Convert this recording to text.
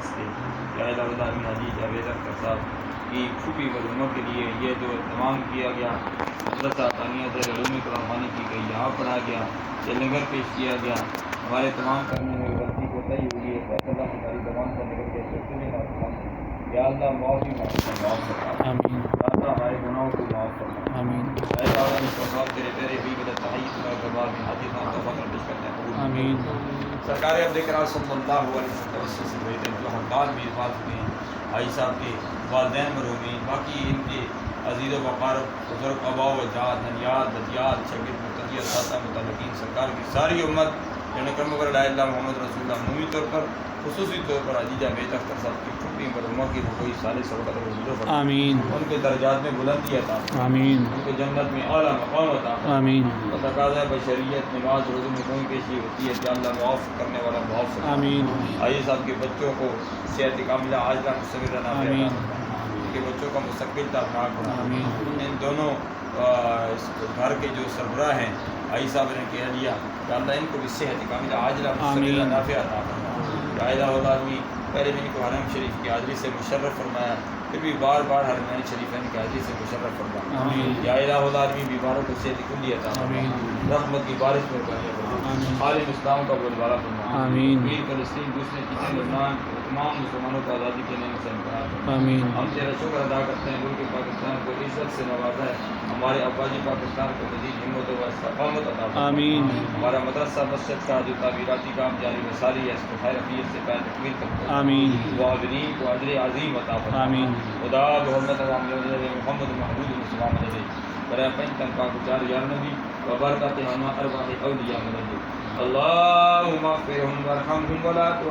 واسطے یا الہ العالمین حاجی جاوید اختر صاحب کی پھوپھی مرحومہ کے لیے یہ جو اہتمام کیا گیا، مدرسہ ثانیہ علوم قرآن خوانی کی گئی، یہاں پڑھا گیا، یہ لنگر پیش کیا گیا، ہمارے تمام کرنے میں غلطی کوتاہی ہوئی ہے، فیصلہ ہماری زبان سے نکل کے سوچنے کا یا اللہ معافی معاف فرما، آمین یا اللہ ہمارے گناہوں کو معاف فرما، آمین اے اللہ اس وقت تیرے پیارے بھی بدت تحیید اللہ کبار میں حاجی نام کا فضل پیش کرتے ہیں، قبول آمین سرکار عبد کرام صلی اللہ علیہ وسلم سے ہوئے تھے جو ہڑتال میں بات ہوئے ہیں، بھائی صاحب کے والدین مرحومین، باقی ان کے عزیز و وقار بزرگ آبا و اجداد، ننیاد بدیاد شاگرد مقتدی اساتذہ متعلقین، سرکار کی ساری امت جن کرم وغیرہ لا اللہ محمد رسول اللہ عمومی طور پر خصوصی طور پر حاجی جاوید اختر صاحب کی چھٹی مرحومہ کی روحی صالح صحبت اور آمین ان کے درجات میں بلندی عطا فرما، آمین ان کو جنت میں اعلیٰ مقام عطا فرما، آمین و تقاضا بشریت نماز روزے میں کوئی پیشی ہوتی ہے کہ اللہ معاف کرنے والا معاف فرما، آمین حاجی صاحب کے بچوں کو صحت کاملہ عاجلہ مستمرہ نافعہ آمین عطا فرما، ان کے بچوں کا مستقبل تابناک بنا، آمین ان دونوں اس گھر کے جو سربراہ ہیں حاجی صاحب نے کہہ دیا کہ اللہ ان کو بھی صحت کاملہ عاجلہ مستمرہ آمین نافعہ عطا فرما، یا الہ العالمین پہلے بھی ان کو حرم شریف کی حاضری سے مشرف فرمایا، پھر بھی بار بار حرمین شریفین کی حاضری سے مشرف فرما، آمین یا الہ العالمین بیماروں کو صحت کلی عطا فرما، آمین رحمت کی بارش میں فرما، آمین عالم اسلام کا بولبالا فرما، آمین امیر فلسطین دوسرے کتنے لبنان تمام مسلمانوں کو آزادی کے نعمت سے انقرار فرما، آمین ہم تیرا شکر ادا کرتے ہیں ملک پاکستان کو عزت سے نوازا ہے، ہمارے افواجی پاکستان کو مزید ہمت و استقامت عطا فرما، آمین ہمارا مدرسہ مسجد کا جو تعمیراتی کام جاری و ساری ہے اس کو خیر عافیت سے پیر تکمیل کرتے ہیں، آمین معاونین کو اجر عظیم عطا فرما، آمین خدا بحرمت محمد محمود مسلم علیہ برائے پنجتن پاک چار یا نبی و برکات ارواح اولیاء مدد اللہم اغفرهم وارحمهم ولا